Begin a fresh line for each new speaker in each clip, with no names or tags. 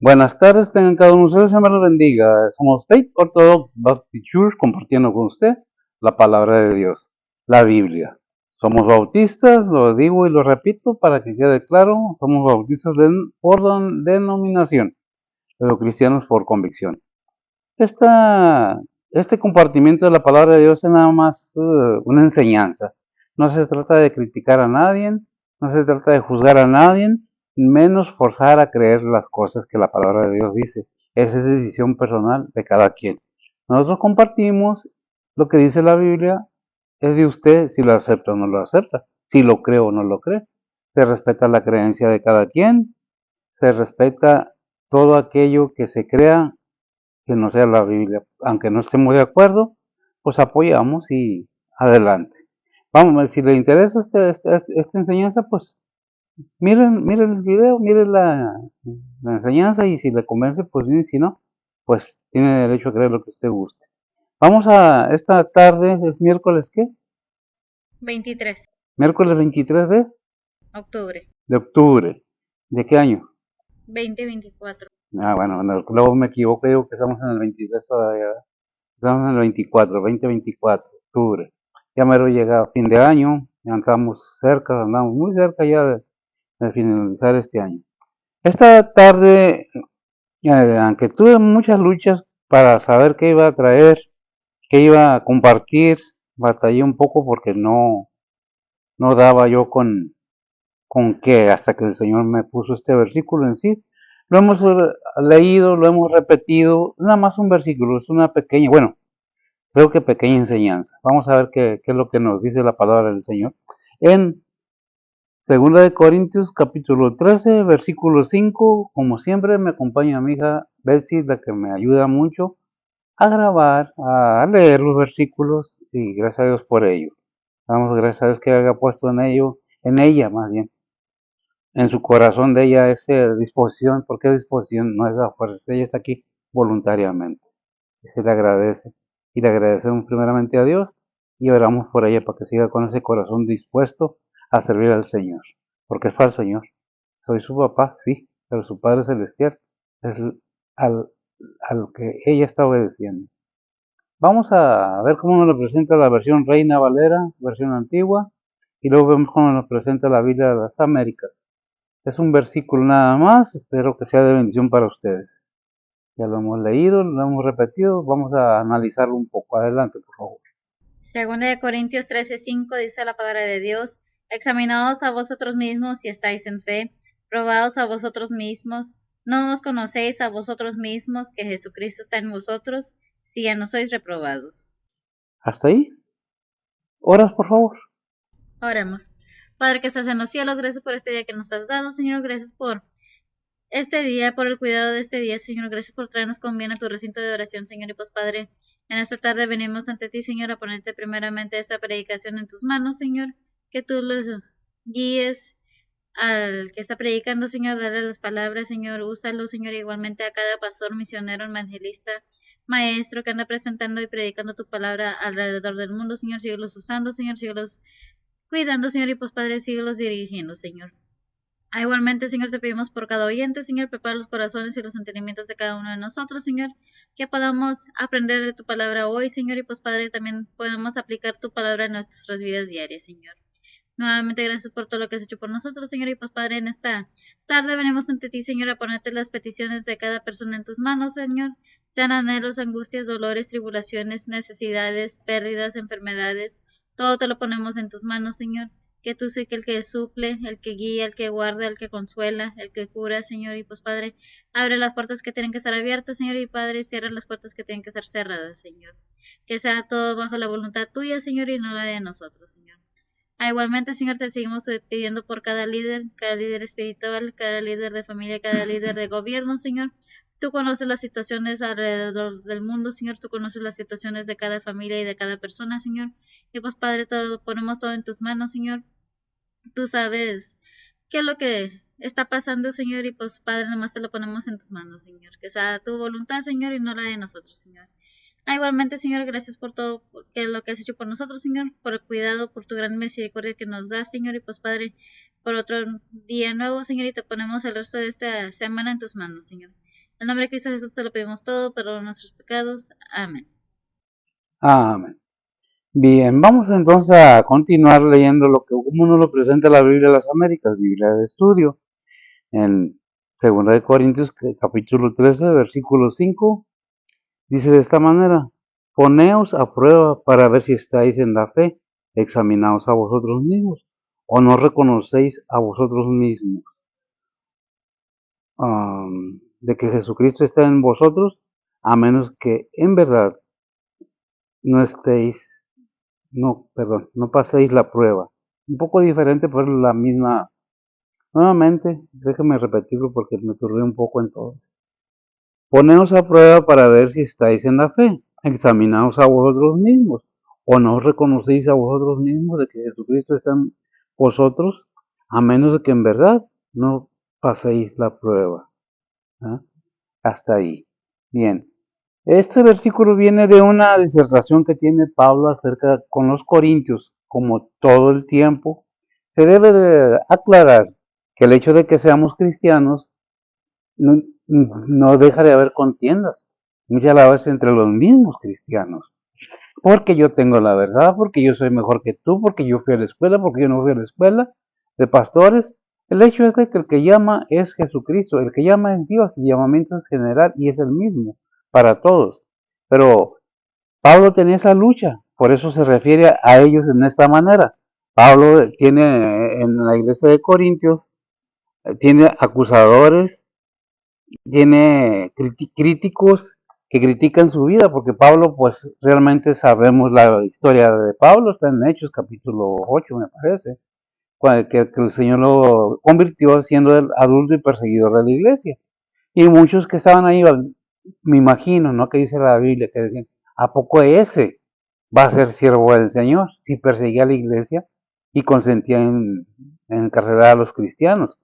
Buenas tardes, tengan cada uno de ustedes, Señor los bendiga. Somos Faith Orthodox Baptist Church, compartiendo con usted la palabra de Dios, la Biblia. Somos bautistas, lo digo y lo repito para que quede claro, somos bautistas por denominación, pero cristianos por convicción. Este compartimiento de la palabra de Dios es nada más una enseñanza. No se trata de criticar a nadie, no se trata de juzgar a nadie, menos forzar a creer las cosas que la palabra de Dios dice. Esa es decisión personal de cada quien. Nosotros compartimos lo que dice la Biblia, es de usted si lo acepta o no lo acepta, si lo cree o no lo cree. Se respeta la creencia de cada quien, se respeta todo aquello que se crea que no sea la Biblia. Aunque no estemos de acuerdo, pues apoyamos y adelante. Vamos, si le interesa esta enseñanza, pues miren el video, miren la enseñanza y si le convence, pues bien, si no, pues tiene derecho a creer lo que usted guste. Vamos a esta tarde, es miércoles, ¿qué?
23
Miércoles 23
octubre
de octubre. ¿De qué año?
2024.
Bueno, luego me equivoco, digo que estamos en el 23 todavía. Estamos en el 24, 2024, octubre. Ya mero llega a fin de año, ya andamos muy cerca ya de finalizar este año. Esta tarde, aunque tuve muchas luchas para saber qué iba a traer, qué iba a compartir, batallé un poco porque no daba yo con qué, hasta que el Señor me puso este versículo en sí. Lo hemos leído, lo hemos repetido, nada más un versículo, es una pequeña, bueno, creo que pequeña enseñanza. Vamos a ver qué es lo que nos dice la palabra del Señor. En 2 Corintios capítulo 13, versículo 5, como siempre me acompaña mi hija Betsy, la que me ayuda mucho a grabar, a leer los versículos y gracias a Dios por ello. Damos gracias a Dios que haya puesto en ella más bien, en su corazón de ella esa disposición, porque disposición no es la fuerza, ella está aquí voluntariamente. Y se le agradece. Y le agradecemos primeramente a Dios y oramos por ella para que siga con ese corazón dispuesto a servir al Señor. Porque es para el Señor. Soy su papá, sí, pero su Padre Celestial es al, al que ella está obedeciendo. Vamos a ver cómo nos lo presenta la versión Reina Valera, versión antigua, y luego vemos cómo nos presenta la Biblia de las Américas. Es un versículo nada más, espero que sea de bendición para ustedes. Ya lo hemos leído, lo hemos repetido, vamos a analizarlo un poco. Adelante, por favor.
Segunda de Corintios 13:5 dice la palabra de Dios: examinaos a vosotros mismos si estáis en fe, probaos a vosotros mismos, no os conocéis a vosotros mismos que Jesucristo está en vosotros, si ya no sois reprobados.
¿Hasta ahí? Oras, por favor.
Oremos. Padre que estás en los cielos, gracias por este día que nos has dado, Señor, gracias por este día, por el cuidado de este día, Señor. Gracias por traernos con bien a tu recinto de oración, Señor. Y pues, Padre, en esta tarde venimos ante ti, Señor, a ponerte primeramente esta predicación en tus manos, Señor. Que tú los guíes al que está predicando, Señor. Dale las palabras, Señor. Úsalo, Señor, igualmente a cada pastor, misionero, evangelista, maestro que anda presentando y predicando tu palabra alrededor del mundo, Señor. Síguelos usando, Señor. Síguelos cuidando, Señor. Y pues, Padre, síguelos dirigiendo, Señor. Igualmente, Señor, te pedimos por cada oyente, Señor, prepara los corazones y los entendimientos de cada uno de nosotros, Señor, que podamos aprender de tu palabra hoy, Señor, y pues, Padre, también podamos aplicar tu palabra en nuestras vidas diarias, Señor. Nuevamente, gracias por todo lo que has hecho por nosotros, Señor, y pues, Padre, en esta tarde venimos ante ti, Señor, a ponerte las peticiones de cada persona en tus manos, Señor, sean anhelos, angustias, dolores, tribulaciones, necesidades, pérdidas, enfermedades, todo te lo ponemos en tus manos, Señor, que tú sé que el que suple, el que guía, el que guarda, el que consuela, el que cura, Señor, y pues Padre, abre las puertas que tienen que estar abiertas, Señor, y Padre, cierra las puertas que tienen que estar cerradas, Señor. Que sea todo bajo la voluntad tuya, Señor, y no la de nosotros, Señor. Igualmente, Señor, te seguimos pidiendo por cada líder espiritual, cada líder de familia, cada líder de gobierno, Señor. Tú conoces las situaciones alrededor del mundo, Señor. Tú conoces las situaciones de cada familia y de cada persona, Señor. Y pues, Padre, todo, ponemos todo en tus manos, Señor. Tú sabes qué es lo que está pasando, Señor, y pues, Padre, nomás te lo ponemos en tus manos, Señor. Que sea tu voluntad, Señor, y no la de nosotros, Señor. Igualmente, Señor, gracias por todo lo que has hecho por nosotros, Señor, por el cuidado, por tu gran misericordia que nos das, Señor, y pues, Padre, por otro día nuevo, Señor, y te ponemos el resto de esta semana en tus manos, Señor. En nombre de Cristo Jesús te lo pedimos todo, perdona nuestros pecados. Amén.
Amén. Bien, vamos entonces a continuar leyendo lo que como nos lo presenta la Biblia de las Américas, Biblia de estudio, en 2 de Corintios capítulo 13, versículo 5, dice de esta manera: poneos a prueba para ver si estáis en la fe, examinaos a vosotros mismos, o no reconocéis a vosotros mismos de que Jesucristo está en vosotros, a menos que en verdad no estéis, no paséis la prueba. Un poco diferente, pero la misma. Nuevamente, déjame repetirlo porque me turbé un poco entonces. Poneos a prueba para ver si estáis en la fe. Examinaos a vosotros mismos. ¿O no os reconocéis a vosotros mismos de que Jesucristo está en vosotros, a menos de que en verdad no paséis la prueba? ¿Ah? Hasta ahí. Bien. Este versículo viene de una disertación que tiene Pablo acerca con los corintios. Como todo el tiempo, se debe de aclarar que el hecho de que seamos cristianos no, no deja de haber contiendas, muchas veces entre los mismos cristianos. Porque yo tengo la verdad, porque yo soy mejor que tú, porque yo fui a la escuela, porque yo no fui a la escuela de pastores. El hecho es de que el que llama es Jesucristo, el que llama es Dios, el llamamiento es general y es el mismo para todos. Pero Pablo tenía esa lucha, por eso se refiere a ellos en esta manera. Pablo tiene en la iglesia de Corintios, tiene acusadores, tiene críticos que critican su vida, porque Pablo, pues realmente sabemos la historia de Pablo, está en Hechos capítulo 8 me parece, que el Señor lo convirtió siendo el adulto y perseguidor de la iglesia. Y muchos que estaban ahí, me imagino, ¿no? Que dice la Biblia, que decían, ¿a poco ese va a ser siervo del Señor? Si perseguía a la iglesia y consentía en encarcelar a los cristianos.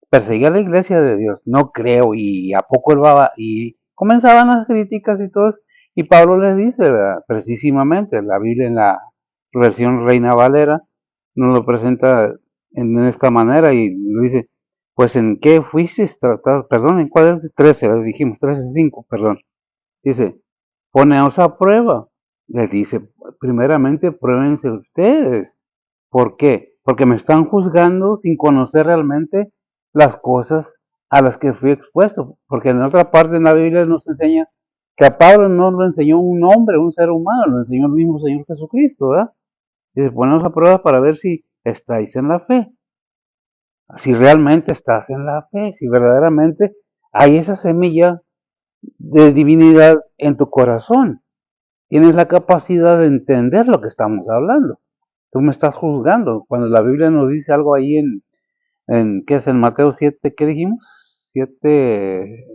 Perseguía a la iglesia de Dios, no creo, y a poco él va, y comenzaban las críticas y todo, y Pablo les dice, ¿verdad? Precisamente, la Biblia en la versión Reina Valera nos lo presenta en esta manera y dice, pues en qué fuiste tratado, perdón, en cuál es 13, dijimos 13:5, perdón, dice, poneos a prueba, le dice, primeramente pruébense ustedes, ¿por qué? Porque me están juzgando sin conocer realmente las cosas a las que fui expuesto, porque en otra parte en la Biblia nos enseña que a Pablo no lo enseñó un hombre, un ser humano, lo enseñó el mismo Señor Jesucristo, ¿verdad? Dice, ponemos a prueba para ver si estáis en la fe, si realmente estás en la fe, si verdaderamente hay esa semilla de divinidad en tu corazón. Tienes la capacidad de entender lo que estamos hablando. Tú me estás juzgando. Cuando la Biblia nos dice algo ahí ¿qué es? En Mateo 7, ¿qué dijimos? 7,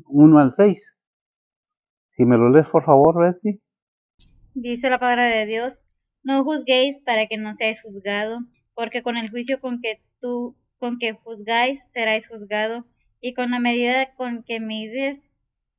1 al 6. Si me lo lees, por favor, Bessie.
Dice la palabra de Dios, no juzguéis para que no seáis juzgado, porque con el juicio con que juzgáis, seráis juzgado, y con la medida con que mides,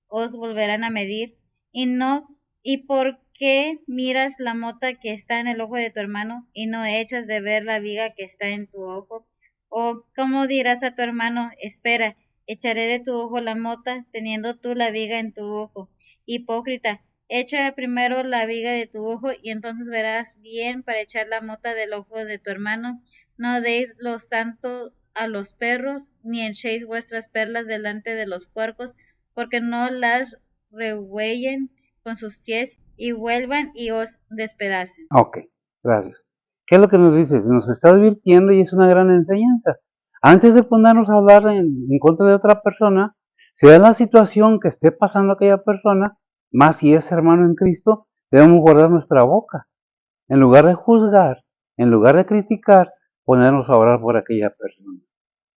os volverán a medir, y por qué miras la mota que está en el ojo de tu hermano, y no echas de ver la viga que está en tu ojo, o cómo dirás a tu hermano, espera, echaré de tu ojo la mota, teniendo tú la viga en tu ojo. Hipócrita, echa primero la viga de tu ojo y entonces verás bien para echar la mota del ojo de tu hermano. No deis lo santo a los perros, ni echéis vuestras perlas delante de los puercos, porque no las rehuellen con sus pies y vuelvan y os despedacen.
Ok, gracias. ¿Qué es lo que nos dice? Nos está advirtiendo y es una gran enseñanza. Antes de ponernos a hablar en contra de otra persona, si es la situación que esté pasando aquella persona, más si es hermano en Cristo, debemos guardar nuestra boca. En lugar de juzgar, en lugar de criticar, ponernos a orar por aquella persona,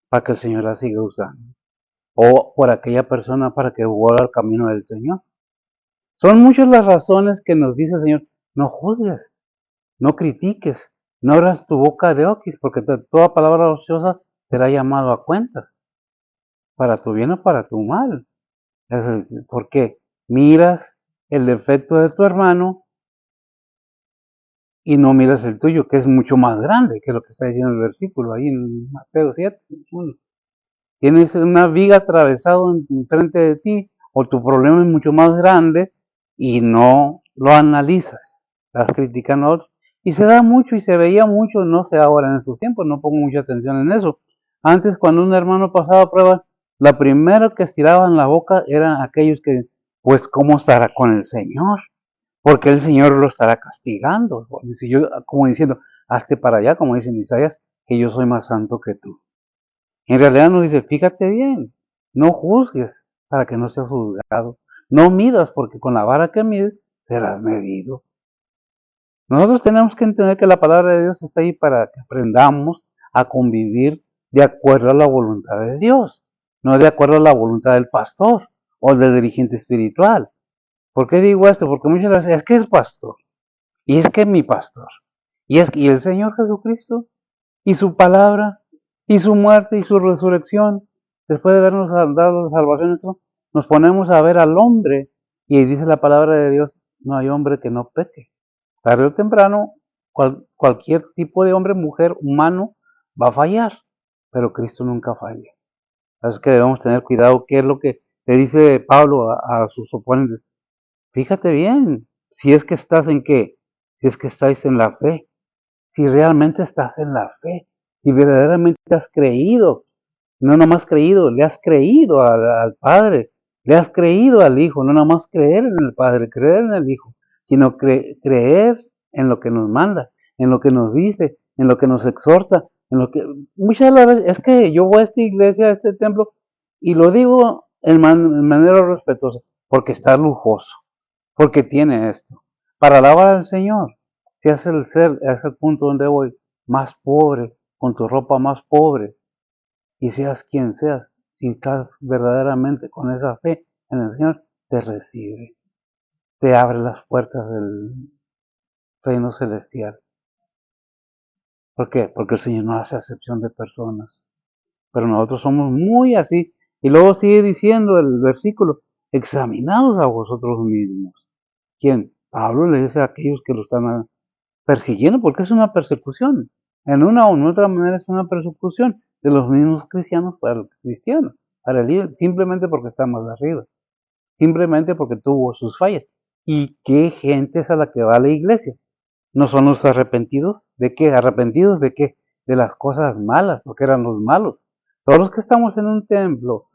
para que el Señor la siga usando. O por aquella persona para que vuelva al camino del Señor. Son muchas las razones que nos dice el Señor, no juzgues, no critiques, no abras tu boca de oquis, porque toda palabra ociosa será llamado a cuentas, para tu bien o para tu mal. Porque miras el defecto de tu hermano y no miras el tuyo, que es mucho más grande que lo que está diciendo el versículo ahí en Mateo 7. tienes una viga atravesado enfrente de ti, o tu problema es mucho más grande y no lo analizas, estás criticando a otros. Y se da mucho y se veía mucho, no sé ahora en estos tiempos, no pongo mucha atención en eso. Antes, cuando un hermano pasaba pruebas, la primera que estiraban la boca eran aquellos que, pues, ¿cómo estará con el Señor? Porque el Señor lo estará castigando. Como diciendo, hazte para allá, como dice Isaías, que yo soy más santo que tú. En realidad nos dice, fíjate bien, no juzgues para que no seas juzgado. No midas, porque con la vara que mides serás medido. Nosotros tenemos que entender que la palabra de Dios está ahí para que aprendamos a convivir de acuerdo a la voluntad de Dios, no de acuerdo a la voluntad del pastor o del dirigente espiritual. ¿Por qué digo esto? Porque muchas veces es que es pastor, y es que es mi pastor, y el Señor Jesucristo, y su palabra, y su muerte, y su resurrección, después de habernos dado salvación, nos ponemos a ver al hombre, y dice la palabra de Dios, no hay hombre que no peque. Tarde o temprano, cualquier tipo de hombre, mujer, humano, va a fallar, pero Cristo nunca falla. Así que debemos tener cuidado, qué es lo que le dice Pablo a sus oponentes. Fíjate bien, si es que estás en qué, si es que estáis en la fe, si realmente estás en la fe, si verdaderamente has creído, no nomás creído, le has creído al Padre, le has creído al Hijo, no nomás creer en el Padre, creer en el Hijo, sino creer en lo que nos manda, en lo que nos dice, en lo que nos exhorta, en lo que muchas veces es que yo voy a esta iglesia, a este templo, y lo digo en manera respetuosa, porque está lujoso, porque tiene esto. Para alabar al Señor, si es el ser, es el punto donde voy, más pobre, con tu ropa más pobre, y seas quien seas, si estás verdaderamente con esa fe en el Señor, te recibe, te abre las puertas del reino celestial. ¿Por qué? Porque el Señor no hace acepción de personas, pero nosotros somos muy así. Y luego sigue diciendo el versículo, examinaos a vosotros mismos. ¿Quién? Pablo le dice a aquellos que lo están persiguiendo, porque es una persecución. En una o en otra manera es una persecución de los mismos cristianos para el cristiano, para el líder, simplemente porque está más arriba, simplemente porque tuvo sus fallas. ¿Y qué gente es a la que va a la iglesia? ¿No son los arrepentidos? ¿De qué? ¿Arrepentidos de qué? De las cosas malas, porque eran los malos. Todos los que estamos en un templo,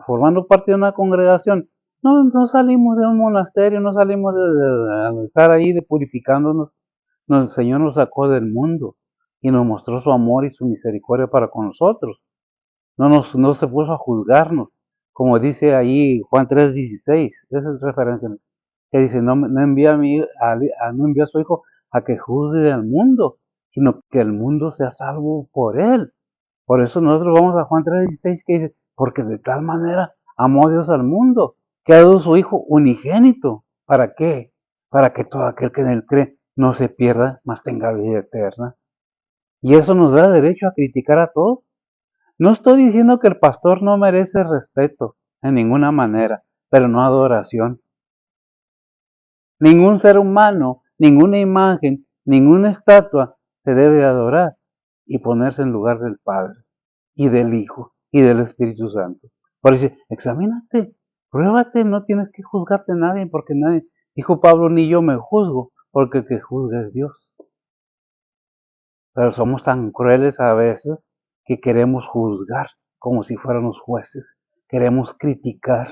formando parte de una congregación, no salimos de un monasterio, no salimos de estar ahí de purificándonos. El Señor nos sacó del mundo y nos mostró su amor y su misericordia para con nosotros. No se puso a juzgarnos, como dice ahí Juan 3:16, esa es referencia, que dice, no envía no envía a su Hijo a que juzgue al mundo, sino que el mundo sea salvo por él. Por eso nosotros vamos a Juan 3:16, que dice, porque de tal manera amó Dios al mundo, que ha dado su Hijo unigénito. ¿Para qué? Para que todo aquel que en él cree no se pierda, mas tenga vida eterna. Y eso nos da derecho a criticar a todos. No estoy diciendo que el pastor no merece respeto en ninguna manera, pero no adoración. Ningún ser humano, ninguna imagen, ninguna estatua se debe adorar y ponerse en lugar del Padre y del Hijo y del Espíritu Santo. Por eso, examínate, pruébate, no tienes que juzgarte a nadie, porque nadie, dijo Pablo, ni yo me juzgo, porque el que juzga es Dios. Pero somos tan crueles a veces que queremos juzgar como si fuéramos jueces. Queremos criticar,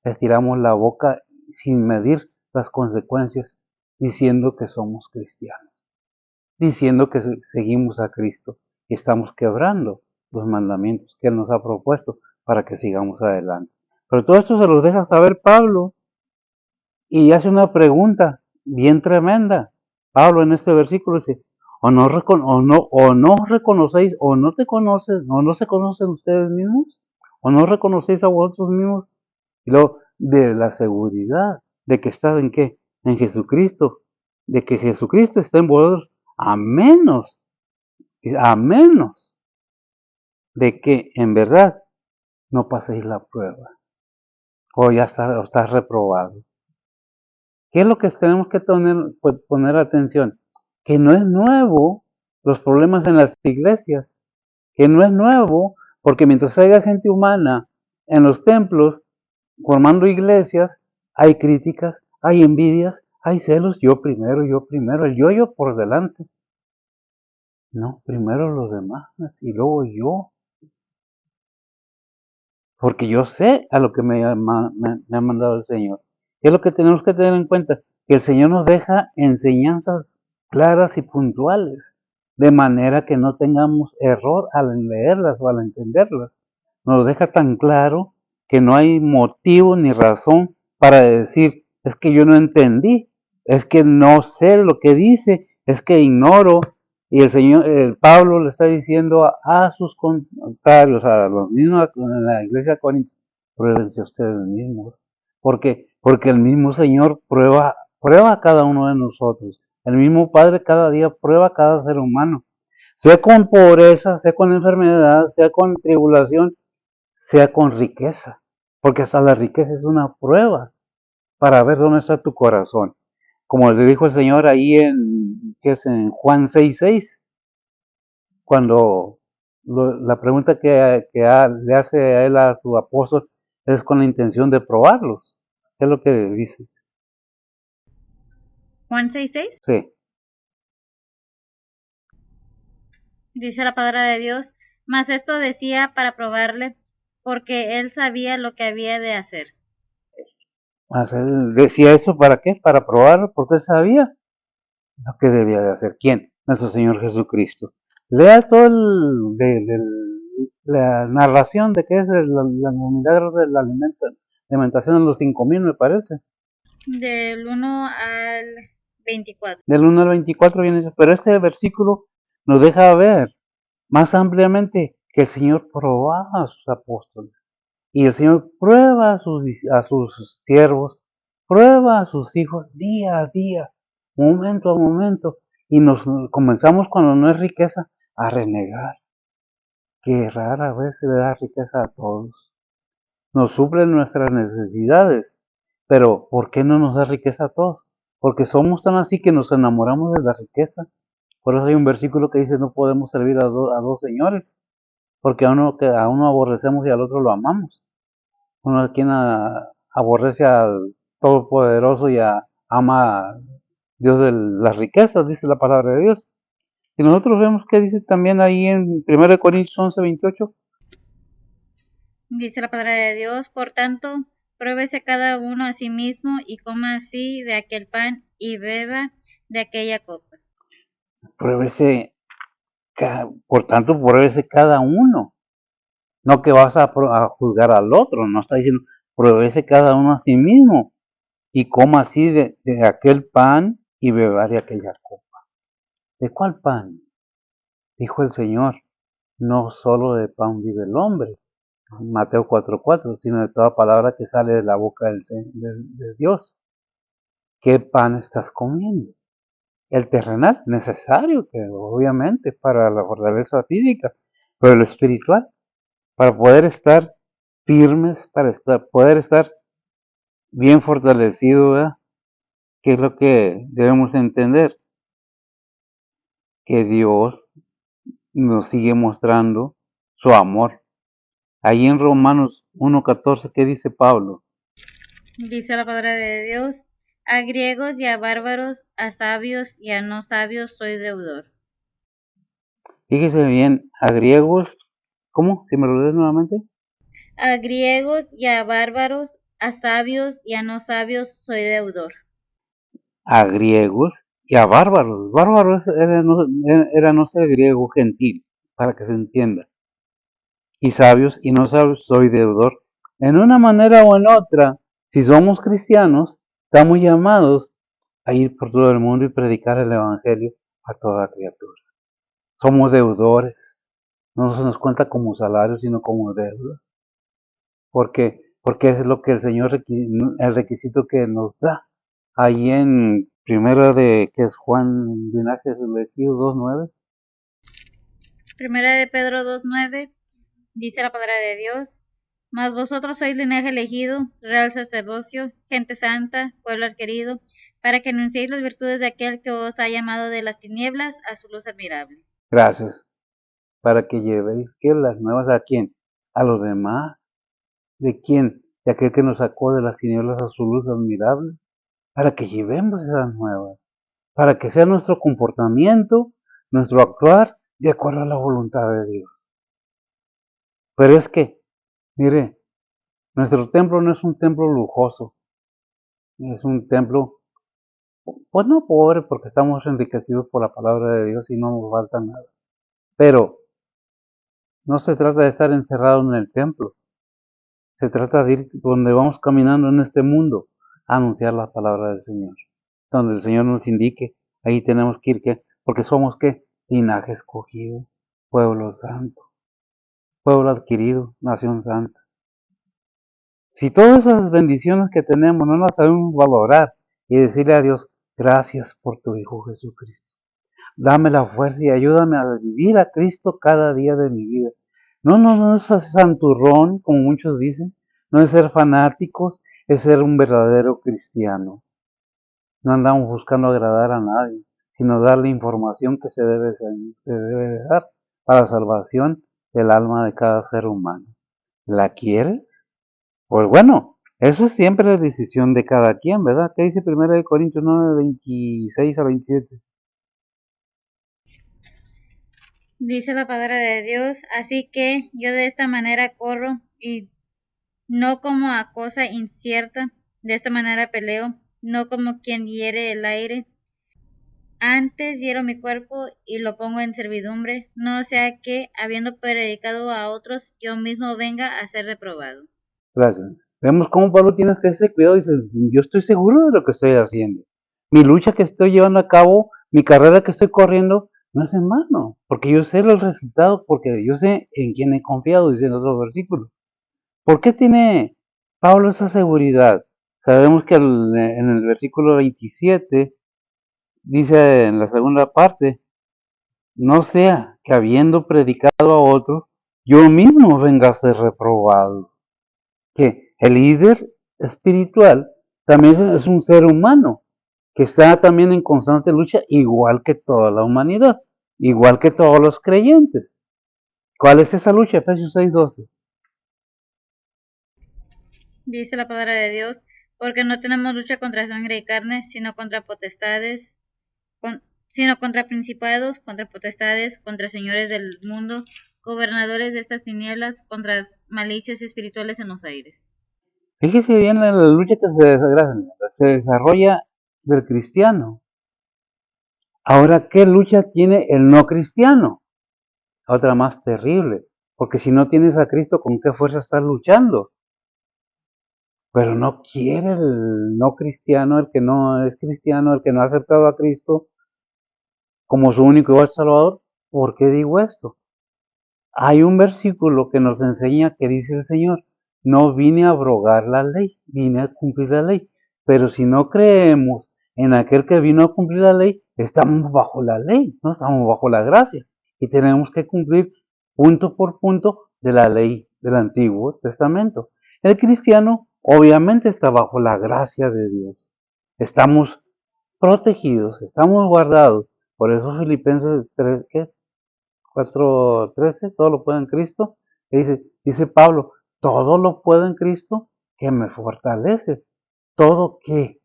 estiramos la boca sin medir las consecuencias, diciendo que somos cristianos, diciendo que seguimos a Cristo y estamos quebrando los mandamientos que Él nos ha propuesto para que sigamos adelante. Pero todo esto se los deja saber Pablo y hace una pregunta bien tremenda. Pablo en este versículo dice, o no reconocéis, o no te conoces, o no se conocen ustedes mismos, o no reconocéis a vosotros mismos, y luego de la seguridad de que estás en qué, en Jesucristo, de que Jesucristo está en vosotros, a menos de que en verdad no paséis la prueba, o ya estás reprobado. ¿Qué es lo que tenemos que poner atención? Que no es nuevo los problemas en las iglesias, que no es nuevo Porque mientras haya gente humana en los templos, formando iglesias, hay críticas, hay envidias, hay celos, yo primero, el yo por delante. No, primero los demás y luego yo. Porque yo sé a lo que me ha mandado el Señor. ¿Qué es lo que tenemos que tener en cuenta? Que el Señor nos deja enseñanzas claras y puntuales, de manera que no tengamos error al leerlas o al entenderlas. Nos deja tan claro que no hay motivo ni razón para decir, es que yo no entendí, es que no sé lo que dice, es que ignoro. Y el Señor, el Pablo le está diciendo a sus contrarios, a los mismos en la iglesia de Corintios, pruébense ustedes mismos. Porque el mismo Señor prueba a cada uno de nosotros. El mismo Padre cada día prueba a cada ser humano. Sea con pobreza, sea con enfermedad, sea con tribulación, sea con riqueza. Porque hasta la riqueza es una prueba para ver dónde está tu corazón. Como le dijo el Señor ahí que es en Juan 6:6, cuando la pregunta le hace a él a su apóstol es con la intención de probarlos. ¿Qué es lo que dices?
Juan 6:6
Sí.
dice la palabra de Dios, mas esto decía para probarle, porque él sabía lo que había de hacer.
Él decía eso ¿para qué? Para probarlo, porque él sabía lo que debía de hacer. ¿Quién? Nuestro Señor Jesucristo. Lea todo la narración de qué es los milagros del alimentación de los 5,000, me parece.
Del 1 al 24.
Del 1 al 24 viene eso. Pero este versículo nos deja ver más ampliamente que el Señor probaba a sus apóstoles. Y el Señor prueba a sus siervos, prueba a sus hijos día a día, momento a momento. Y nos comenzamos cuando no es riqueza a renegar, que rara vez se le da riqueza a todos. Nos suplen nuestras necesidades, pero ¿por qué no nos da riqueza a todos? Porque somos tan así que nos enamoramos de la riqueza. Por eso hay un versículo que dice no podemos servir a dos señores, porque a uno aborrecemos y al otro lo amamos. Uno a quien aborrece al Todopoderoso y ama a Dios de las riquezas, dice la palabra de Dios. Y nosotros vemos que dice también ahí en 1 Corintios 11:28.
Dice la palabra de Dios, por tanto, pruébese cada uno a sí mismo y coma así de aquel pan y beba de aquella copa.
Pruébese, por tanto, pruébese cada uno. No que vas a juzgar al otro, no está diciendo, pruébese cada uno a sí mismo y coma así de aquel pan y beba de aquella copa. ¿De cuál pan? Dijo el Señor, no solo de pan vive el hombre, Mateo 4:4, sino de toda palabra que sale de la boca de Dios. ¿Qué pan estás comiendo? El terrenal, necesario, que obviamente para la fortaleza física, pero el espiritual, para poder estar firmes, para poder estar bien fortalecido, ¿verdad? ¿Qué es lo que debemos entender? Que Dios nos sigue mostrando su amor. Ahí en Romanos 1:14, ¿qué dice Pablo?
Dice la palabra de Dios, a griegos y a bárbaros, a sabios y a no sabios soy deudor.
Fíjese bien, a griegos, ¿cómo? Si me lo lees nuevamente.
A griegos y a bárbaros, a sabios y a no sabios soy deudor.
A griegos y a bárbaros. Bárbaros era no ser griego gentil, para que se entienda. Y sabios y no sabios soy deudor. En una manera o en otra, si somos cristianos, estamos llamados a ir por todo el mundo y predicar el Evangelio a toda criatura. Somos deudores. No se nos cuenta como salario, sino como deuda. Porque es lo que el Señor, el requisito que nos da. Ahí en primera que es Juan Linaje elegido 2:9.
Primera de Pedro 2:9 dice la palabra de Dios, mas vosotros sois linaje elegido, real sacerdocio, gente santa, pueblo adquirido, para que anunciéis las virtudes de aquel que os ha llamado de las tinieblas a su luz admirable.
Gracias. para que llevéis que las nuevas ¿a quién? A los demás. ¿De quién? De aquel que nos sacó de las tinieblas a su luz admirable, para que llevemos esas nuevas, para que sea nuestro comportamiento, nuestro actuar de acuerdo a la voluntad de Dios. Pero es que, mire, nuestro templo no es un templo lujoso, es un templo, pues no pobre, porque estamos enriquecidos por la palabra de Dios y no nos falta nada. Pero no se trata de estar encerrado en el templo, se trata de ir donde vamos caminando en este mundo a anunciar la palabra del Señor. Donde el Señor nos indique, ahí tenemos que ir, ¿qué? Porque somos, ¿qué? Linaje escogido, pueblo santo, pueblo adquirido, nación santa. Si todas esas bendiciones que tenemos no las sabemos valorar y decirle a Dios, gracias por tu Hijo Jesucristo. Dame la fuerza y ayúdame a vivir a Cristo cada día de mi vida. No es santurrón, como muchos dicen, no es ser fanáticos, es ser un verdadero cristiano. No andamos buscando agradar a nadie, sino dar la información que se debe dar para la salvación del alma de cada ser humano. ¿La quieres? Pues bueno, eso es siempre la decisión de cada quien, ¿verdad? ¿Qué dice 1 Corintios 9, 26 a 27?
Dice la palabra de Dios, así que yo de esta manera corro y no como a cosa incierta, de esta manera peleo, no como quien hiere el aire. Antes hiero mi cuerpo y lo pongo en servidumbre, no sea que, habiendo predicado a otros, yo mismo venga a ser reprobado.
Gracias. Vemos cómo Pablo tiene ese cuidado y dice, yo estoy seguro de lo que estoy haciendo. Mi lucha que estoy llevando a cabo, mi carrera que estoy corriendo, no es en vano, porque yo sé los resultados, porque yo sé en quién he confiado, dice en otro versículo. ¿Por qué tiene Pablo esa seguridad? Sabemos que en el versículo 27 dice en la segunda parte, no sea que habiendo predicado a otros, yo mismo venga a ser reprobado. Que el líder espiritual también es un ser humano que está también en constante lucha, igual que toda la humanidad, igual que todos los creyentes. ¿Cuál es esa lucha? Efesios 6:12.
Dice la palabra de Dios, porque no tenemos lucha contra sangre y carne, sino contra potestades, sino contra principados, contra potestades, contra señores del mundo, gobernadores de estas tinieblas, contra malicias espirituales en los aires.
Fíjese bien la lucha que se desarrolla del cristiano. Ahora, ¿qué lucha tiene el no cristiano? Otra más terrible, porque si no tienes a Cristo, ¿con qué fuerza estás luchando? Pero no quiere el no cristiano, el que no es cristiano, el que no ha aceptado a Cristo como su único y salvador. ¿Por qué digo esto? Hay un versículo que nos enseña que dice el Señor, no vine a abrogar la ley, vine a cumplir la ley. Pero si no creemos en aquel que vino a cumplir la ley, estamos bajo la ley, no estamos bajo la gracia. Y tenemos que cumplir punto por punto de la ley del Antiguo Testamento. El cristiano obviamente está bajo la gracia de Dios. Estamos protegidos, estamos guardados. Por eso Filipenses 3, ¿qué? 4:13, todo lo puedo en Cristo. Y dice Pablo, todo lo puedo en Cristo que me fortalece. ¿Todo qué?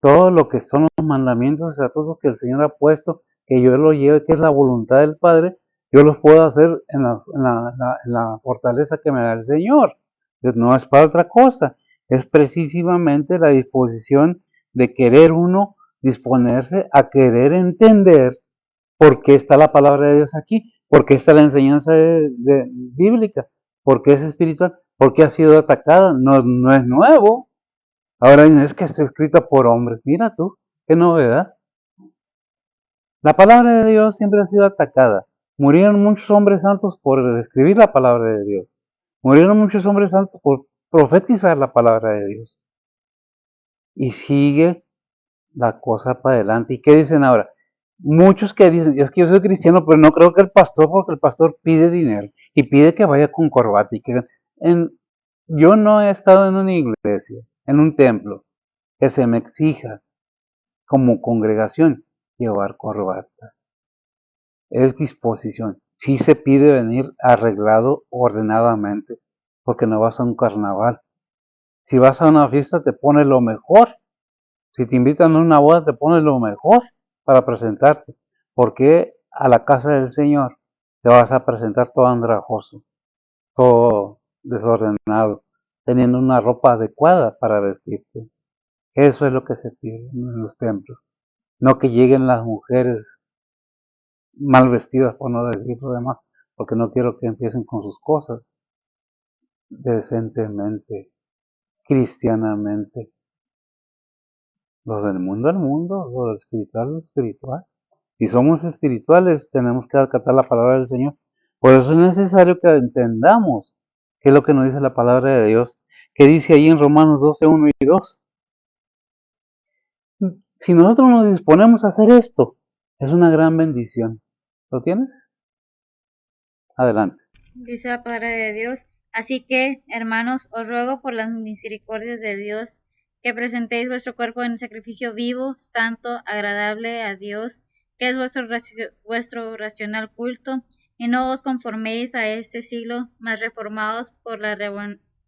Todo lo que son los mandamientos, todo que el Señor ha puesto, que yo lo lleve, que es la voluntad del Padre, yo los puedo hacer en la fortaleza que me da el Señor. No es para otra cosa, es precisamente la disposición de querer uno disponerse a querer entender por qué está la palabra de Dios aquí, por qué está la enseñanza bíblica, por qué es espiritual, por qué ha sido atacada, no es nuevo. Ahora es que está escrita por hombres. Mira tú, qué novedad. La palabra de Dios siempre ha sido atacada. Murieron muchos hombres santos por escribir la palabra de Dios. Murieron muchos hombres santos por profetizar la palabra de Dios. Y sigue la cosa para adelante. ¿Y qué dicen ahora? Muchos que dicen, es que yo soy cristiano, pero no creo que el pastor, porque el pastor pide dinero y pide que vaya con corbata. Yo no he estado en una iglesia, en un templo, que se me exija como congregación llevar corbata. Es disposición. sí se pide venir arreglado ordenadamente, porque no vas a un carnaval. Si vas a una fiesta, te pones lo mejor. Si te invitan a una boda, te pones lo mejor para presentarte. Porque a la casa del Señor te vas a presentar todo andrajoso, todo desordenado, teniendo una ropa adecuada para vestirte. Eso es lo que se pide en los templos. No que lleguen las mujeres mal vestidas, por no decir lo demás, porque no quiero que empiecen con sus cosas decentemente, cristianamente. Lo del mundo al mundo, lo del espiritual al espiritual. Si somos espirituales, tenemos que acatar la palabra del Señor. Por eso es necesario que entendamos qué es lo que nos dice la palabra de Dios, que dice ahí en Romanos 12, 1 y 2. Si nosotros nos disponemos a hacer esto, es una gran bendición. ¿Lo tienes? Adelante.
Dice la palabra de Dios. Así que, hermanos, os ruego por las misericordias de Dios que presentéis vuestro cuerpo en sacrificio vivo, santo, agradable a Dios, que es vuestro racional culto, y no os conforméis a este siglo, mas reformados por la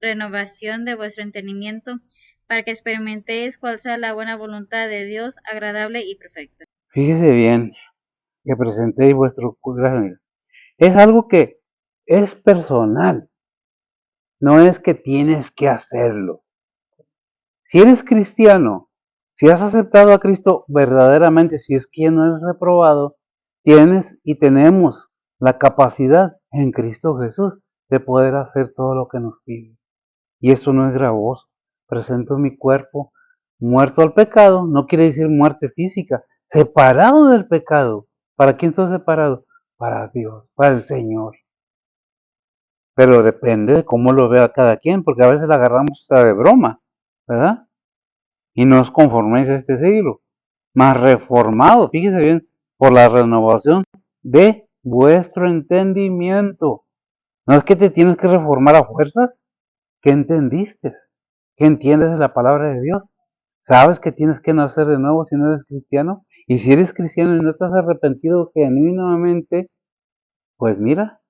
renovación de vuestro entendimiento, para que experimentéis cuál sea la buena voluntad de Dios, agradable y perfecta.
Fíjese bien, que presentéis vuestro cuerpo. Es algo que es personal, no es que tienes que hacerlo. Si eres cristiano, si has aceptado a Cristo verdaderamente, si es quien no es reprobado, tienes y tenemos la capacidad en Cristo Jesús de poder hacer todo lo que nos pide. Y eso no es gravoso. Presento mi cuerpo muerto al pecado, no quiere decir muerte física, separado del pecado. ¿Para quién estoy separado? Para Dios, para el Señor. Pero depende de cómo lo vea cada quien, porque a veces la agarramos hasta de broma, ¿verdad? Y no os conforméis a este siglo, mas reformado, fíjese bien, por la renovación de vuestro entendimiento. No es que te tienes que reformar a fuerzas. ¿Qué entendiste? ¿Qué entiendes de la palabra de Dios? ¿Sabes que tienes que nacer de nuevo si no eres cristiano? Y si eres cristiano y no te has arrepentido genuinamente, pues mira,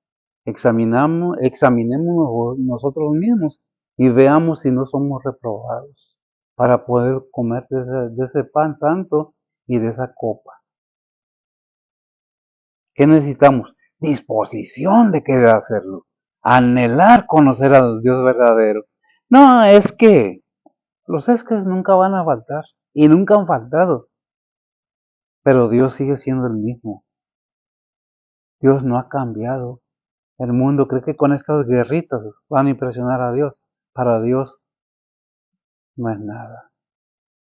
examinemos nosotros mismos y veamos si no somos reprobados para poder comer de ese pan santo y de esa copa. ¿Qué necesitamos? Disposición de querer hacerlo, anhelar conocer al Dios verdadero. No, es que los esques nunca van a faltar y nunca han faltado, pero Dios sigue siendo el mismo. Dios no ha cambiado. El mundo cree que con estas guerritas van a impresionar a Dios. Para Dios no es nada.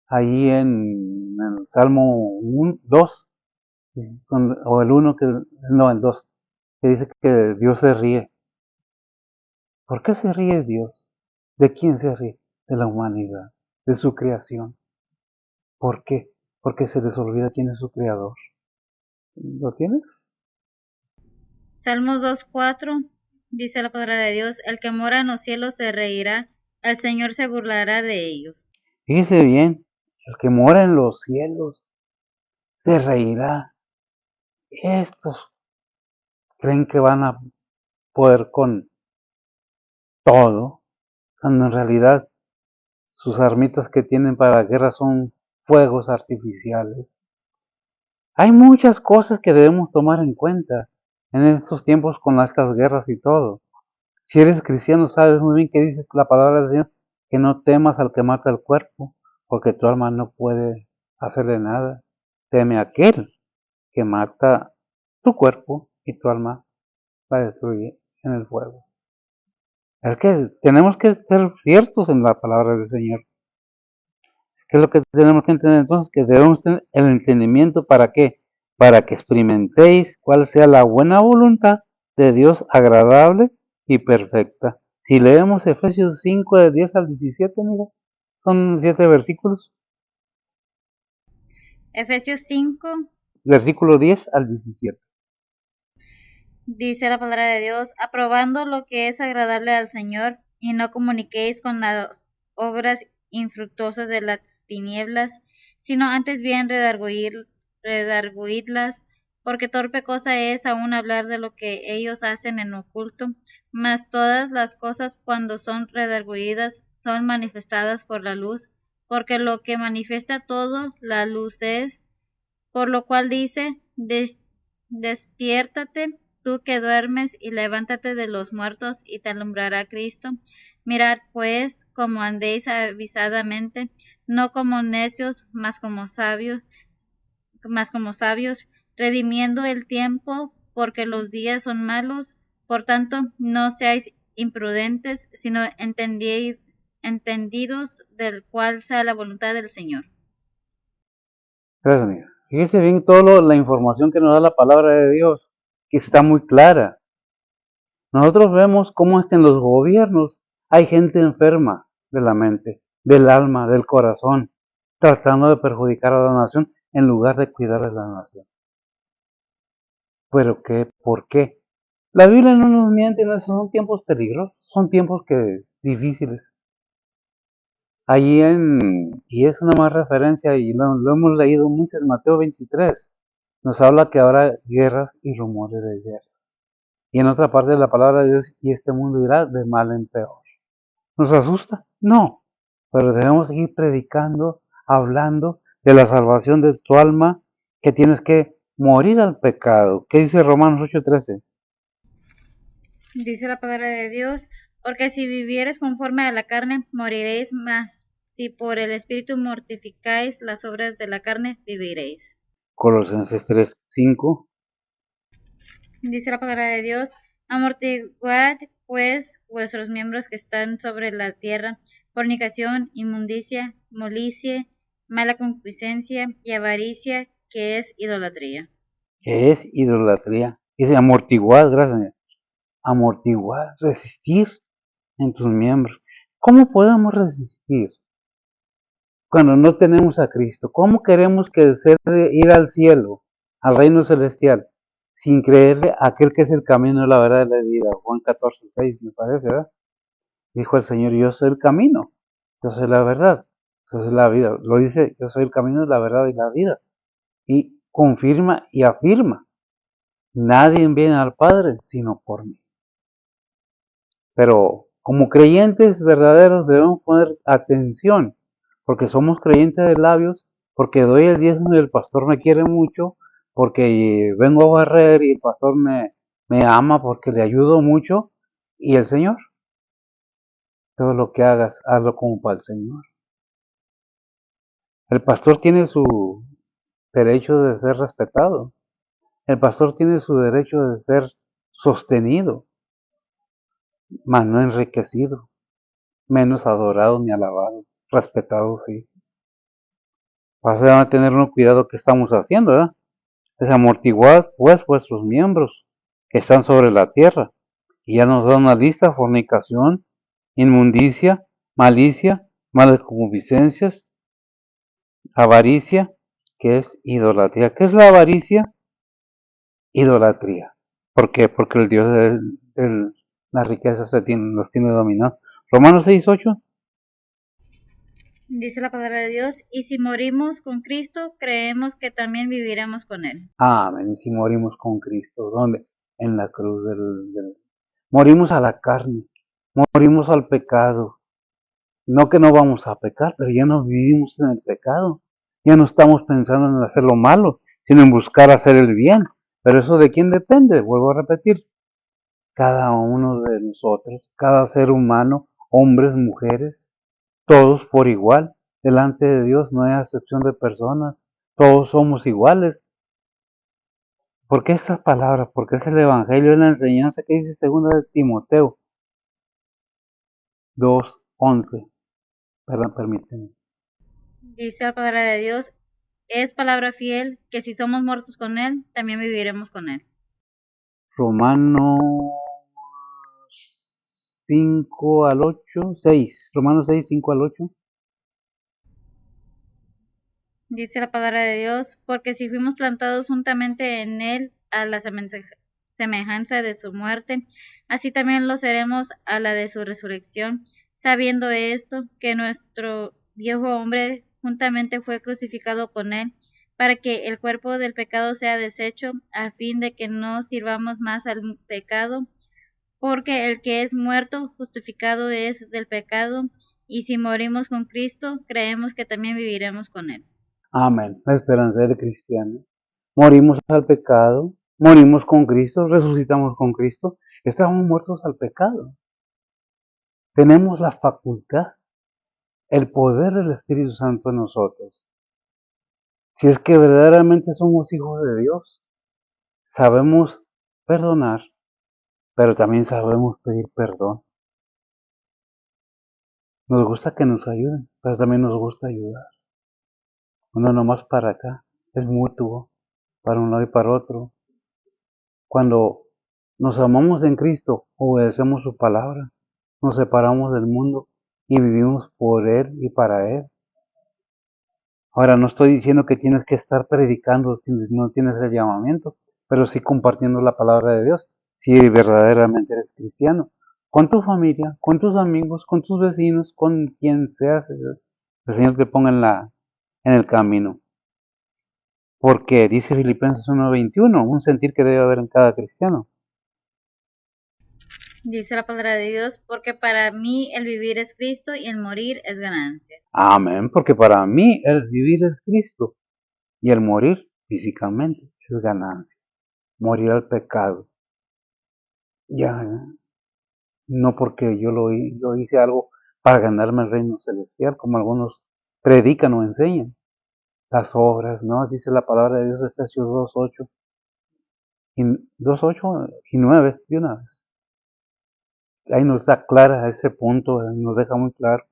Ahí en el Salmo 2, o el 1, no, el 2, que dice que Dios se ríe. ¿Por qué se ríe Dios? ¿De quién se ríe? De la humanidad, de su creación. ¿Por qué? Porque se les olvida quién es su creador. ¿Lo tienes?
Salmos 2:4 dice la palabra de Dios, el que mora en los cielos se reirá, el Señor se burlará de ellos.
Fíjese bien, el que mora en los cielos se reirá. Estos creen que van a poder con todo, cuando en realidad sus armitas que tienen para la guerra son fuegos artificiales. Hay muchas cosas que debemos tomar en cuenta en estos tiempos con estas guerras y todo. Si eres cristiano, sabes muy bien que dice la palabra del Señor, que no temas al que mata el cuerpo, porque tu alma no puede hacerle nada. Teme a aquel que mata tu cuerpo y tu alma la destruye en el fuego. Es que tenemos que ser ciertos en la palabra del Señor. ¿Qué es lo que tenemos que entender entonces? Que debemos tener el entendimiento para qué? Para que experimentéis cuál sea la buena voluntad de Dios agradable y perfecta. Si leemos Efesios 5 de 10 al 17, mira, son 7 versículos.
Efesios 5
Versículo 10 al 17.
dice la palabra de Dios, aprobando lo que es agradable al Señor, y no comuniquéis con las obras infructuosas de las tinieblas, sino antes bien redarguidlas, porque torpe cosa es aún hablar de lo que ellos hacen en oculto, mas todas las cosas cuando son redargüidas son manifestadas por la luz, porque lo que manifiesta todo la luz es, por lo cual dice, despiértate tú que duermes y levántate de los muertos y te alumbrará Cristo. Mirad pues cómo andéis avisadamente, no como necios, mas como sabios, redimiendo el tiempo, porque los días son malos. Por tanto, no seáis imprudentes, sino entendidos del cual sea la voluntad del Señor.
Gracias, amiga. Fíjese bien toda la información que nos da la palabra de Dios, que está muy clara. Nosotros vemos cómo hasta en los gobiernos hay gente enferma de la mente, del alma, del corazón, tratando de perjudicar a la nación en lugar de cuidar a la nación. ¿Pero qué? ¿Por qué? La Biblia no nos miente, no, son tiempos peligrosos, son tiempos difíciles. Y es una más referencia, y lo hemos leído mucho en Mateo 23, nos habla que habrá guerras y rumores de guerras. Y en otra parte de la palabra de Dios, y este mundo irá de mal en peor. ¿Nos asusta? No, pero debemos seguir predicando, hablando de la salvación de tu alma, que tienes que morir al pecado. ¿Qué dice Romanos 8:13?
Dice la palabra de Dios, porque si vivieres conforme a la carne, moriréis, mas si por el Espíritu mortificáis las obras de la carne, viviréis.
Colosenses 3:5.
Dice la palabra de Dios, amortiguad pues vuestros miembros que están sobre la tierra, fornicación, inmundicia, molicie, mala concupiscencia y avaricia, que es idolatría.
Que es idolatría. Dice amortiguar, gracias. Amortiguar, resistir en tus miembros. ¿Cómo podemos resistir cuando no tenemos a Cristo? ¿Cómo queremos ir al cielo, al reino celestial, sin creerle a aquel que es el camino, la verdad y la vida? Juan 14:6, me parece, ¿verdad? Dijo el Señor, yo soy el camino, yo soy la verdad, yo soy la vida. Lo dice, yo soy el camino, la verdad y la vida. Y confirma y afirma, nadie viene al Padre sino por mí. Pero como creyentes verdaderos debemos poner atención, porque somos creyentes de labios, porque doy el diezmo y el pastor me quiere mucho, porque vengo a barrer y el pastor me ama porque le ayudo mucho, y el Señor, todo lo que hagas, hazlo como para el Señor. El pastor tiene su derecho de ser respetado, el pastor tiene su derecho de ser sostenido, mas no enriquecido, menos adorado ni alabado, respetado sí. Vas a tener un cuidado que estamos haciendo, ¿verdad? Es amortiguar pues vuestros miembros que están sobre la tierra. Y ya nos da una lista: fornicación, inmundicia, malicia, malas concupiscencias, avaricia, que es idolatría. ¿Qué es la avaricia? Idolatría. ¿Por qué? Porque el Dios de la riqueza los tiene dominados. Romanos 6:8.
Dice la palabra de Dios, y si morimos con Cristo, creemos que también viviremos con Él.
Amén. Y si morimos con Cristo, ¿dónde? En la cruz morimos a la carne, morimos al pecado. No que no vamos a pecar, pero ya no vivimos en el pecado. Ya no estamos pensando en hacer lo malo, sino en buscar hacer el bien. Pero eso de quién depende, vuelvo a repetir. Cada uno de nosotros, cada ser humano, hombres, mujeres, todos por igual. Delante de Dios no hay acepción de personas. Todos somos iguales. ¿Por qué estas palabras? Porque es el Evangelio, es la enseñanza que dice 2 de Timoteo 2:11. Perdón, permíteme.
Dice la palabra de Dios, es palabra fiel, que si somos muertos con Él, también viviremos con Él.
Romanos 6. Romanos 6, 5-8.
Dice la palabra de Dios, porque si fuimos plantados juntamente en Él a la semejanza de su muerte, así también lo seremos a la de su resurrección, sabiendo esto, que nuestro viejo hombre juntamente fue crucificado con Él, para que el cuerpo del pecado sea deshecho, a fin de que no sirvamos más al pecado, porque el que es muerto, justificado es del pecado, y si morimos con Cristo, creemos que también viviremos con él.
Amén. La esperanza del cristiano. Morimos al pecado, morimos con Cristo, resucitamos con Cristo, estamos muertos al pecado. Tenemos la facultad, el poder del Espíritu Santo en nosotros. Si es que verdaderamente somos hijos de Dios, sabemos perdonar, pero también sabemos pedir perdón. Nos gusta que nos ayuden, pero también nos gusta ayudar. Uno nomás para acá, es mutuo, para un lado y para otro. Cuando nos amamos en Cristo, obedecemos su palabra, nos separamos del mundo y vivimos por Él y para Él. Ahora, no estoy diciendo que tienes que estar predicando, no tienes el llamamiento, pero sí compartiendo la palabra de Dios, si verdaderamente eres cristiano. Con tu familia, con tus amigos, con tus vecinos, con quien seas, el Señor te ponga en el camino. Porque dice Filipenses 1:21, un sentir que debe haber en cada cristiano.
Dice la palabra de Dios, porque para mí el vivir es Cristo y el morir es ganancia.
Amén, porque para mí el vivir es Cristo y el morir físicamente es ganancia. Morir al pecado. Ya, no porque yo hice algo para ganarme el reino celestial, como algunos predican o enseñan. Las obras, ¿no? Dice la palabra de Dios, Efesios 2:8 y 9, de una vez. Ahí nos da clara ese punto, nos deja muy claro.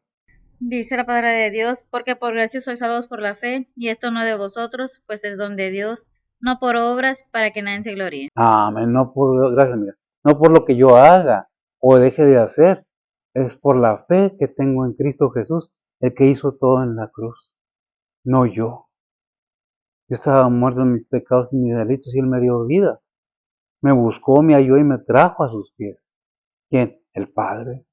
Dice la palabra de Dios, porque por gracia sois salvos por la fe, y esto no de vosotros, pues es don de Dios, no por obras, para que nadie se gloríe.
Amén, gracias, amiga, no por lo que yo haga o deje de hacer, es por la fe que tengo en Cristo Jesús, el que hizo todo en la cruz, no yo. Yo estaba muerto en mis pecados y mis delitos y Él me dio vida. Me buscó, me halló y me trajo a sus pies. ¿Quién? El Padre.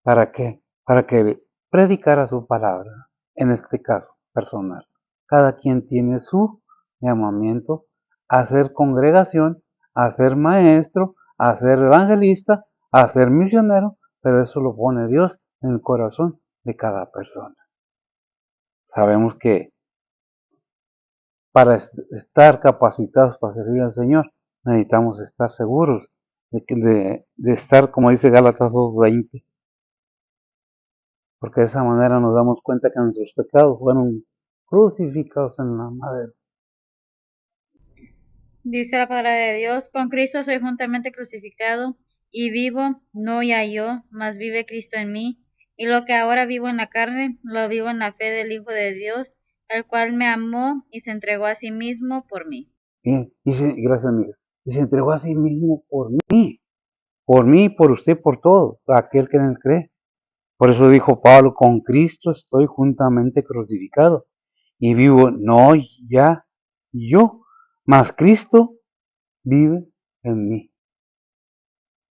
¿Para qué? Para que predicara su palabra, en este caso, personal. Cada quien tiene su llamamiento a ser congregación, a ser maestro, a ser evangelista, a ser misionero, pero eso lo pone Dios en el corazón de cada persona. Sabemos que para estar capacitados para servir al Señor, necesitamos estar seguros de estar, como dice Gálatas 2:20, porque de esa manera nos damos cuenta que nuestros pecados fueron crucificados en la madera.
Dice la palabra de Dios, con Cristo soy juntamente crucificado, y vivo, no ya yo, mas vive Cristo en mí, y lo que ahora vivo en la carne, lo vivo en la fe del Hijo de Dios, el cual me amó y se entregó a sí mismo por mí.
Gracias, amiga. Y se entregó a sí mismo por mí, por usted, por todo, aquel que en él cree. Por eso dijo Pablo, con Cristo estoy juntamente crucificado, y vivo no ya yo, mas Cristo vive en mí.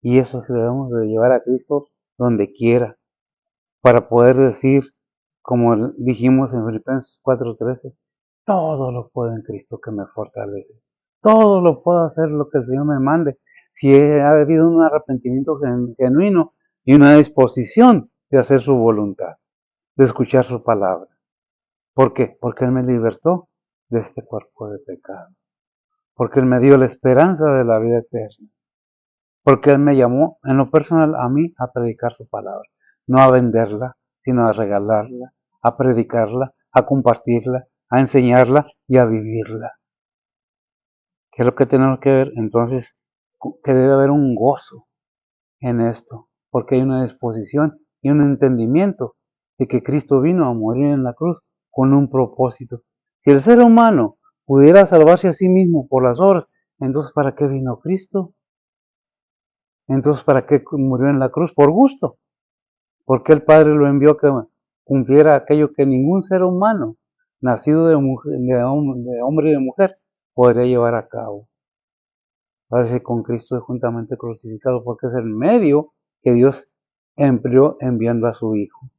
Y eso debemos de llevar a Cristo donde quiera, para poder decir, como dijimos en Filipenses 4:13, todo lo puedo en Cristo que me fortalece. Todo lo puedo hacer lo que el Señor me mande. Si ha habido un arrepentimiento genuino y una disposición de hacer su voluntad, de escuchar su palabra. ¿Por qué? Porque Él me libertó de este cuerpo de pecado. Porque Él me dio la esperanza de la vida eterna. Porque Él me llamó en lo personal a mí a predicar su palabra. No a venderla, sino a regalarla, a predicarla, a compartirla, a enseñarla y a vivirla. ¿Qué es lo que tenemos que ver? Entonces, que debe haber un gozo en esto, porque hay una disposición y un entendimiento de que Cristo vino a morir en la cruz con un propósito. Si el ser humano pudiera salvarse a sí mismo por las obras, entonces ¿para qué vino Cristo? Entonces ¿para qué murió en la cruz? Por gusto. Porque el Padre lo envió a que cumpliera aquello que ningún ser humano, nacido de hombre y de mujer, podría llevar a cabo. Parece con Cristo juntamente crucificado, porque es el medio que Dios empleó enviando a su Hijo.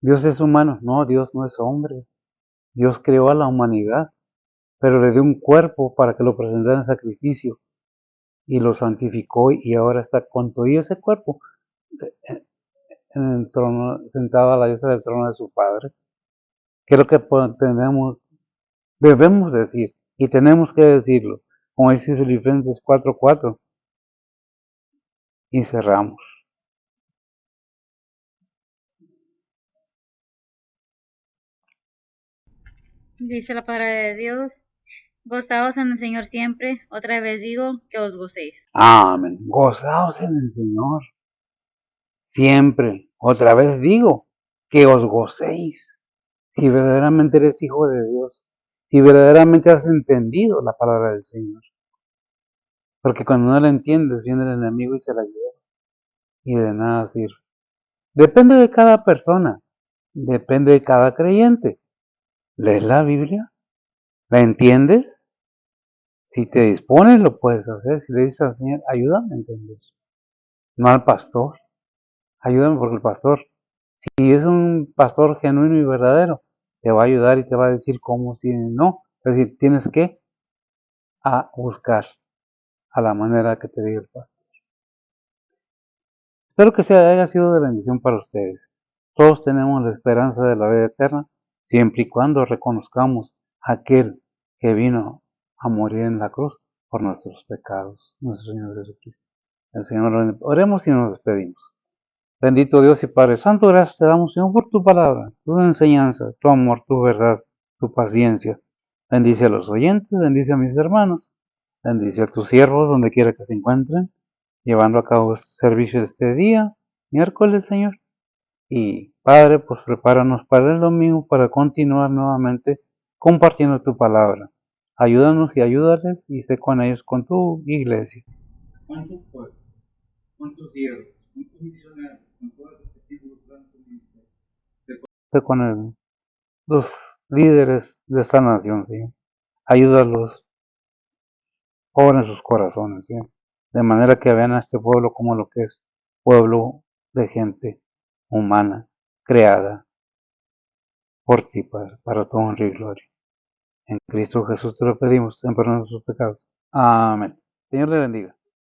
¿Dios es humano? No, Dios no es hombre. Dios creó a la humanidad, pero le dio un cuerpo para que lo presentara en sacrificio y lo santificó y ahora está con todo y ese cuerpo en el trono, sentado a la diestra del trono de su Padre. Creo que debemos decir y tenemos que decirlo, como dice Filipenses 4:4 y cerramos.
Dice la palabra de Dios, gozaos en el Señor siempre, otra vez digo que os gocéis.
Amén. Gozaos en el Señor. Siempre, otra vez digo, que os gocéis. Si verdaderamente eres hijo de Dios, si verdaderamente has entendido la palabra del Señor. Porque cuando no la entiendes, viene el enemigo y se la lleva. Y de nada sirve. Depende de cada persona, depende de cada creyente. ¿Lees la Biblia? ¿La entiendes? Si te dispones, lo puedes hacer. Si le dices al Señor, ayúdame a entender. No al pastor. Ayúdame porque el pastor, si es un pastor genuino y verdadero, te va a ayudar y te va a decir cómo, si no. Es decir, tienes que buscar a la manera que te diga el pastor. Espero que haya sido de bendición para ustedes. Todos tenemos la esperanza de la vida eterna, siempre y cuando reconozcamos a aquel que vino a morir en la cruz por nuestros pecados, nuestro Señor Jesucristo. El Señor, oremos y nos despedimos. Bendito Dios y Padre Santo, gracias te damos, Señor, por tu palabra, tu enseñanza, tu amor, tu verdad, tu paciencia. Bendice a los oyentes, bendice a mis hermanos, bendice a tus siervos donde quiera que se encuentren, llevando a cabo este servicio de este día, miércoles, Señor. Y Padre, pues prepáranos para el domingo para continuar nuevamente compartiendo tu palabra. Ayúdanos y ayúdales y sé con ellos, con tu iglesia. Con tu pueblo, con tus siervos, con tus misioneros, con todos los que estén involucrados en tu ministerio. Sé con los líderes de esta nación, Señor. Ayúdalos, obra en sus corazones, Señor. De manera que vean a este pueblo como lo que es, pueblo de gente humana, creada por ti, Padre, para tu honra y gloria. En Cristo Jesús te lo pedimos, en perdón de sus pecados. Amén. Señor le bendiga.